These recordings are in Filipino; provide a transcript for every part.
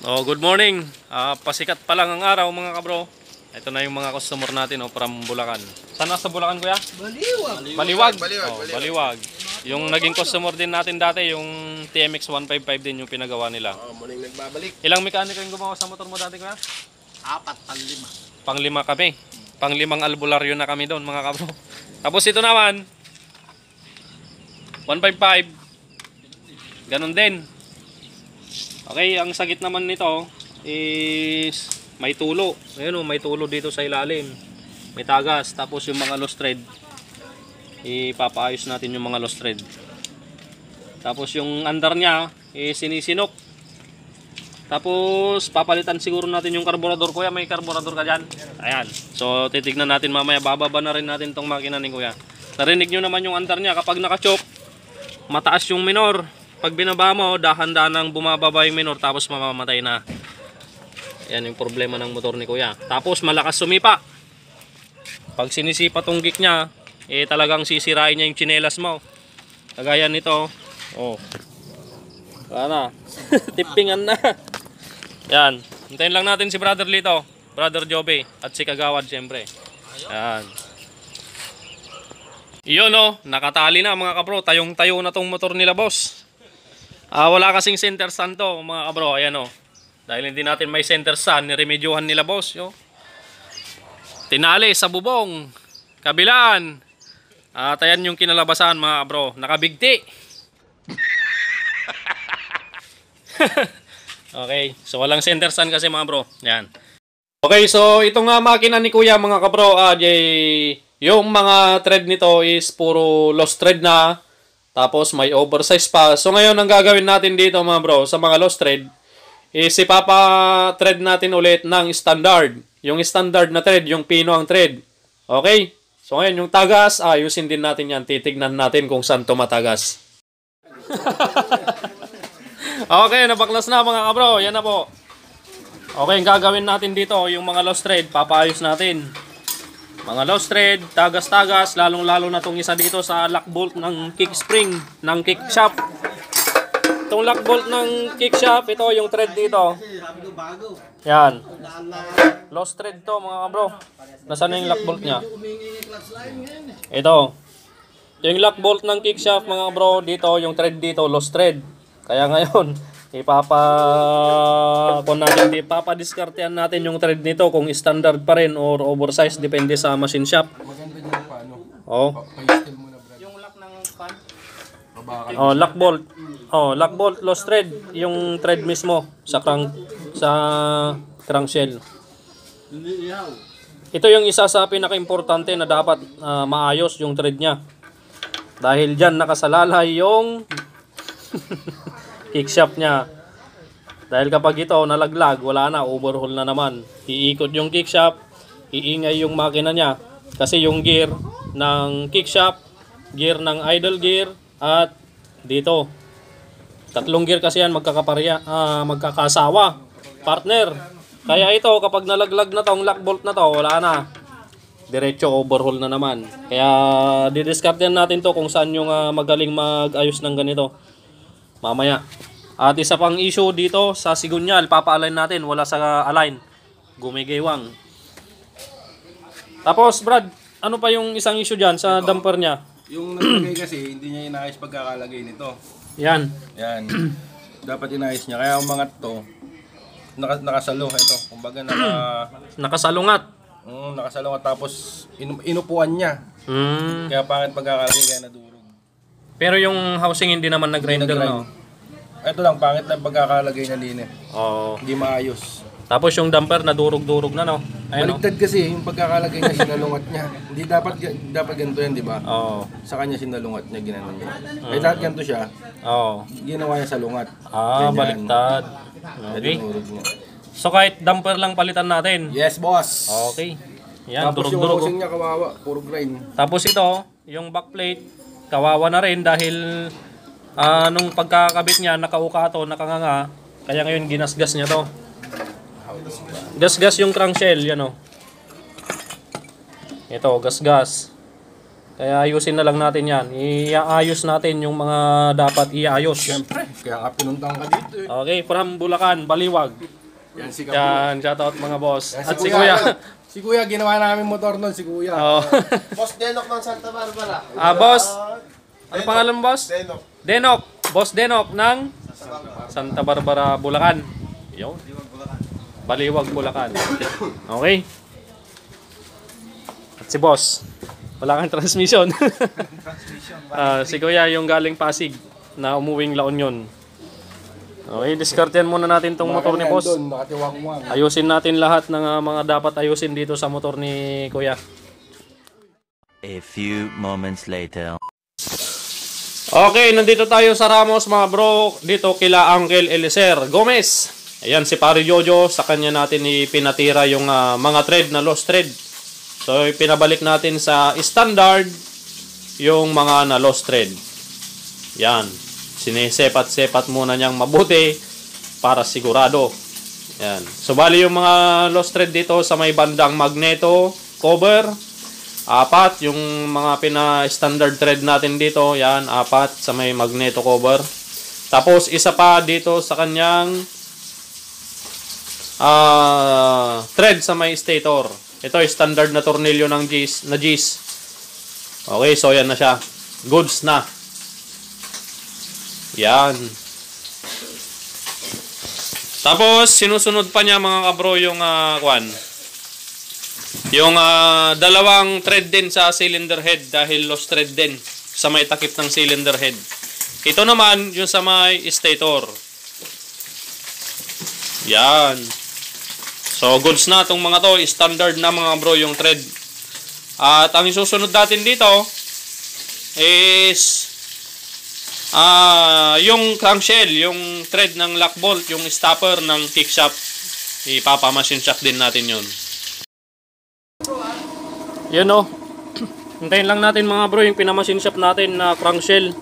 Oh, good morning. Pasikat pa lang ang araw mga kabro. Ito na yung mga customer natin from Bulacan. Saan nasa Bulacan kuya? Baliwag. Baliwag. Yung naging customer din natin dati, yung TMX 155 din yung pinagawa nila. Muling nagbabalik. Ilang mekaniko yung gumawa sa motor mo dati kuya? 4, pang-5. Pang-5 kami. Pang-5 albularyo na kami doon mga kabro. Tapos ito naman 155. Ganon din. Okay, ang sagit naman nito is may tulo. Ayun may tulo dito sa ilalim. May tagas. Tapos yung mga lost thread, ipapaayos natin yung mga lost thread. Tapos yung under niya sinisinok. Tapos papalitan siguro natin yung karburador. Kuya, may karburador ka dyan? Ayan. So titignan natin mamaya. Bababa na rin natin tong makina ni kuya. Narinig nyo naman yung under niya. Kapag nakachoke, mataas yung minor. Pag binaba mo, dahan-dahan bumababa yung minor, tapos mamamatay na. Yan yung problema ng motor ni kuya. Tapos malakas sumipa. Pag sinisipa tong kick niya, talagang sisirain niya yung tsinelas mo. Kagaya nito. Oh. Wala na. Tippingan na. Yan. Hintayin lang natin si Brother Lito, Brother Joby, at si Kagawad siyempre. Yan. Iyon nakatali na mga kabro. Tayong-tayo na tong motor nila boss. Wala kasing center stand to mga kabro. Ayan dahil hindi natin may center stand, niremedyohan nila boss. Tinali sa bubong, kabilaan. Ayan yung kinalabasan mga kabro. Nakabigti. Okay, so walang center stand kasi mga bro. Yan. Okay, so ito nga makina ni kuya mga kabro. Yung mga thread nito is puro lost thread na. Tapos may oversize pa. So ngayon ang gagawin natin dito mga bro sa mga lost thread is ipapa-thread natin ulit ng standard. Yung standard na thread, yung pino ang thread. Okay? So ngayon yung tagas, ayusin din natin yan. Titignan natin kung saan tumatagas. Okay, nabaklas na mga kabro. Yan na po. Okay, ang gagawin natin dito, yung mga lost thread, papaayos natin. Mga lost thread, tagas-tagas, lalong-lalo na itong isa dito sa lock bolt ng kick spring, ng kick shaft. Itong lock bolt ng kick shaft, ito yung thread dito. Yan. Lost thread to mga kabro. Nasaan na yung lock bolt niya? Ito. Ito yung lock bolt ng kick shaft mga kabro. Dito yung thread dito, lost thread. Kaya ngayon, ipapadiskartehan natin yung thread nito kung standard pa rin or oversized, depende sa machine shop. Maganda din yung paano. Pa-steel mo na, Brad. Yung lock ng pan. Lock bolt. Lock bolt, lost thread, yung thread mismo sa crankshell. Ito yung isa sa pinaka-importante na dapat maayos yung thread niya. Dahil diyan nakasalalay yung kick shaft niya. Dahil kapag ito nalaglag, wala na, overhaul na naman. Iikot yung kick shaft, iingay yung makina niya. Kasi yung gear ng kick shaft, gear ng idle gear, at dito. Tatlong gear kasi yan magkakasawa. Partner. Kaya ito, kapag nalaglag na tong lock bolt na to, wala na. Diretso overhaul na naman. Kaya didiskartehan natin to kung saan yung magaling mag-ayos ng ganito. Mamaya. At isa pang issue dito sa sigunyal, papa-align natin, wala sa align. Gumigiwang. Tapos Brad, ano pa yung isang issue dyan sa damper niya? Yung naglagay kasi, hindi niya inayos pagkakalagay nito. Yan. Yan. Dapat inayos niya. Kaya ang mga to, nakasalo. Ito, kumbaga Nakasalungat. nakasalungat tapos inupuan niya. Kaya pangit pagkakalagay, kaya nadurog. Pero yung housing hindi naman nag-grinder na. Ito lang, pangit na pagkakalagay na linya. Hindi maayos. Tapos yung damper nadurog-durog na Baligtad kasi yung pagkakalagay niya, sinalungat niya. Hindi dapat ganito yan, di ba? Sa kanya sinalungat niya, ginanon niya. Ay lahat ganito siya. Ginawa niya sa lungat. Baligtad. Okay. So kahit damper lang palitan natin. Yes, boss. Okay. Yan, tapos durog-durog. yung housing niya kawawa, puro grind. Tapos ito, yung backplate, kawawa na rin dahil nung pagkakabit niya, nakaukato, nakanganga. Kaya ngayon ginasgas niya to. Gasgas yung crankshell, yan Ito, gasgas. Kaya ayusin na lang natin yan. Iaayos natin yung mga dapat iayos. Siyempre. Kaya nga pinuntahan ka dito eh. Okay, from Bulacan, Baliwag. Yan si Yan, shoutout mga boss. Yan, At si Kuya. Si Kuya, ginawa namin motor nun, si Kuya. Oh. Boss Denok ng Santa Barbara. Boss. Ano pangalan boss? Denok. Denok. Boss Denok ng Santa Barbara, Bulacan. Yun. Baliwag, Bulacan. Okay. At si boss. Wala kang transmission. Si Kuya yung galing Pasig na umuwing La Union. Okay, diskartehan muna natin tong motor ni boss. Doon, nakatiwang-wang. Ayusin natin lahat ng mga dapat ayusin dito sa motor ni Kuya. A few moments later. Okay, nandito tayo sa Ramos mga bro. Dito kila Uncle Eliezer Gomez. Ayan si Pare Jojo. Sa kanya natin ipinatira yung mga thread na lost thread. So pinabalik natin sa standard yung mga na lost thread. Yan. Sinesepat-sepat muna niyang mabuti para sigurado. Yan. So bali yung mga lost thread dito sa may bandang magneto cover. 4 yung mga pina-standard thread natin dito. Yan, 4 sa may magneto cover. Tapos isa pa dito sa kanyang thread sa may stator. Ito ay standard na tornilyo ng G's. Okay, so yan na siya. Goods na. Yan. Tapos sinusunod pa niya mga kabro yung yung dalawang thread din sa cylinder head dahil lost thread din sa may takip ng cylinder head. Ito naman yung sa may stator. Yan. So goods na itong mga to, standard na mga bro yung thread. At ang isusunod natin dito is yung crankshell, yung thread ng lock bolt, yung stopper ng kickshop. Ipapa-machine shock din natin yun. Yun o. Hintayin lang natin mga bro yung pinamachine shop natin na crankshell.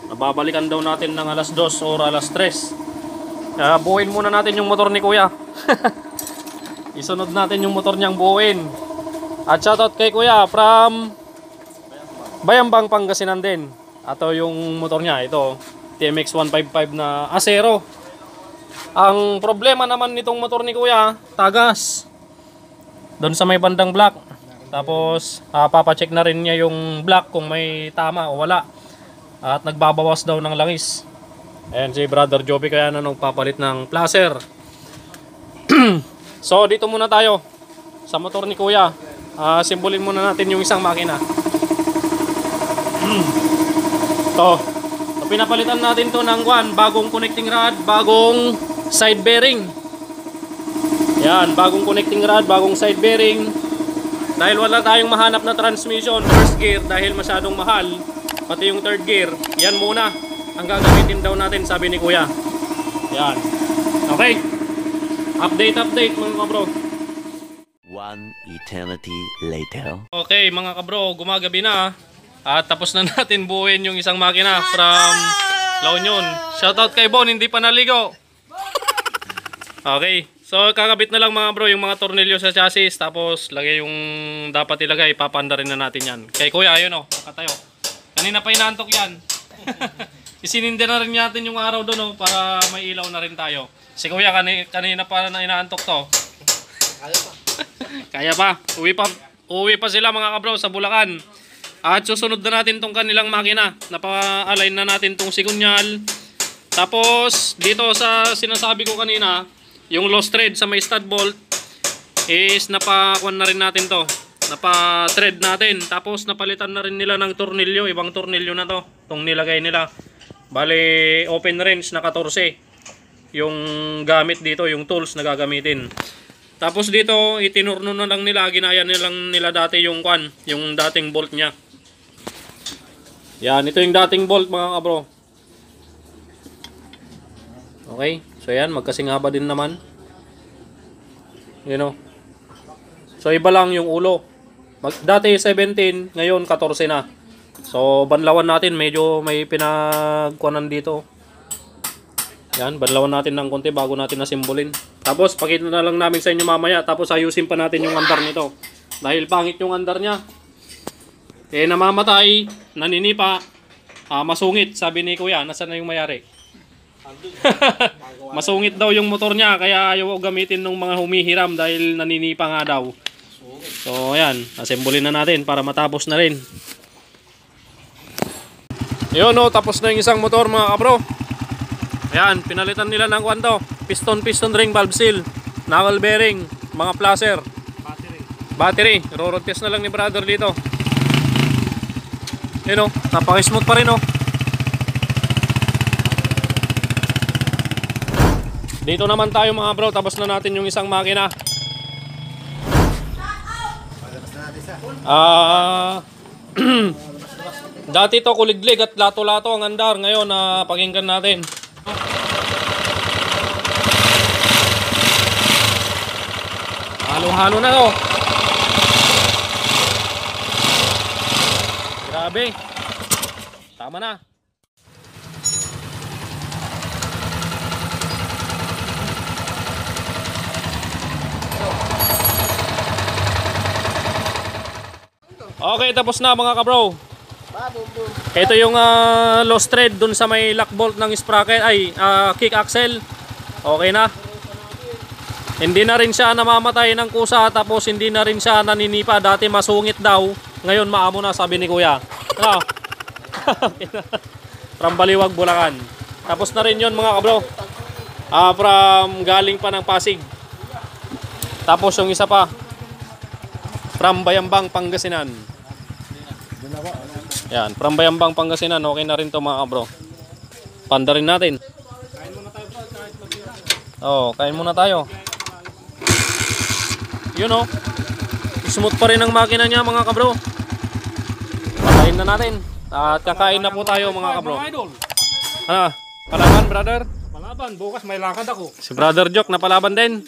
Nababalikan daw natin ng alas 2 or alas 3. Buuin muna natin yung motor ni Kuya. Isunod natin yung motor niyang buuin. At shoutout kay Kuya from Bayambang, Pangasinan din. Ato yung motor niya, ito TMX 155 na asero. Ang problema naman nitong motor ni Kuya, tagas doon sa may bandang block. Tapos papacheck na rin niya yung block kung may tama o wala. At nagbabawas daw ng langis. Ayan si Brother Joby kaya na nagpapalit ng placer. So dito muna tayo sa motor ni Kuya. Simbolin muna natin yung isang makina. To pinapalitan natin to ng bagong connecting rod, bagong side bearing. Yan, bagong connecting rod, bagong side bearing. Dahil wala tayong mahanap na transmission, first gear dahil masyadong mahal, pati yung third gear, yan muna ang gagamitin daw natin, sabi ni Kuya. Yan. Okay. Update mga kabro. One eternity later. Okay mga kabro, gumagabi na. At tapos na natin buuin yung isang makina from La Union. Shoutout kay Bon, hindi pa naligo. Okay, so kakabit na lang mga bro yung mga tornilyo sa chassis. Tapos lagay yung dapat ilagay, papanda rin na natin yan. Kay Kuya, ayun o, nakatayo. Kanina pa inaantok yan. Isinindi na rin natin yung araw doon para may ilaw na rin tayo. Si Kuya kanina pa na inaantok to. Kaya pa. Kaya pa, uwi pa sila mga kabro sa Bulacan. At susunod na natin tong kanilang makina. Napa-align na natin tong sikunyal. Tapos dito sa sinasabi ko kanina, yung lost thread sa may stud bolt is napa-kuan na rin natin to. Napa-thread natin. Tapos napalitan na rin nila ng tornilyo, ibang tornilyo na to. Tong nilagay nila. Bale open range na 14. Yung gamit dito, yung tools na gagamitin. Tapos dito itinurno na lang nila, ginaya nila dati yung kuan, yung dating bolt niya. Yan, ito yung dating bolt mga kabro. Okay, so yan, magkasingaba din naman. You know. So iba lang yung ulo. Dati 17, ngayon 14 na. So banlawan natin, medyo may pinagkuanan dito. Yan, banlawan natin ng konti bago natin nasimbolin. Tapos pakita na lang namin sa inyo mamaya. Tapos ayusin pa natin yung andar nito. Dahil pangit yung andar niya. Namamatay, naninipa, masungit, sabi ni Kuya. Nasaan na yung mayari? Masungit daw yung motor niya kaya ayaw gamitin ng mga humihiram dahil naninipa nga daw. So ayan, assemble na natin para matapos na rin. Yun o, tapos na yung isang motor mga kabro. Ayan, pinalitan nila ng kwanto. Piston ring, valve seal, knuckle bearing, mga placer. Battery. Road test na lang ni brother dito. Yun o, napaka-smooth pa rin o. Dito naman tayo mga bro, tapos na natin yung isang makina. Dati to kuliglig at lato-lato ang andar. Ngayon pakinggan natin. Halo-halo na to. Grabe. Tama na. Okay, tapos na mga kabro. Ito yung lost thread dun sa may lock bolt ng sprocket, kick axle. Okay na. Hindi na rin siya namamatay ng kusa, tapos hindi na rin siya naninipa. Dati masungit daw, ngayon maamo na, sabi ni kuya. From Baliwag, Bulacan. Tapos na rin yun mga kabro. From galing pa ng Pasig. Tapos yung isa pa from Bayambang, Pangasinan. Yan, from Bayambang, Pangasinan. Okay na rin to mga kabro. Panda rin natin. Kain muna tayo. Yun o, smooth pa rin ang makina niya mga kabro. Patayin na natin. At kakain na po tayo mga kabro. Ano? Palaban brother? Palaban, bukas may lakad ako. Si brother Joke na palaban din.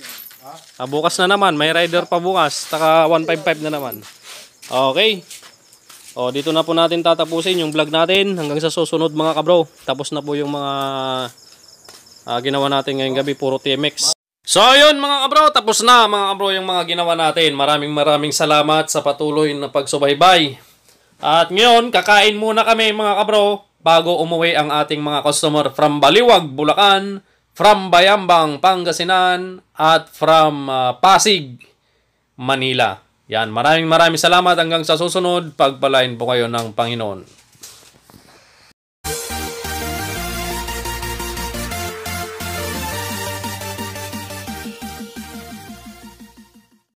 Bukas na naman, may rider pa bukas. Taka 155 na naman. Okay. Dito na po natin tatapusin yung vlog natin. Hanggang sa susunod mga kabro. Tapos na po yung mga ginawa natin ngayong gabi. Puro TMX. So yun mga kabro, tapos na mga kabro yung mga ginawa natin. Maraming salamat sa patuloy na pagsubaybay. At ngayon, kakain muna kami mga kabro bago umuwi ang ating mga customer from Baliwag, Bulacan, from Bayambang, Pangasinan, at from Pasig, Manila. Yan, maraming salamat hanggang sa susunod. Pagpalain po kayo ng Panginoon.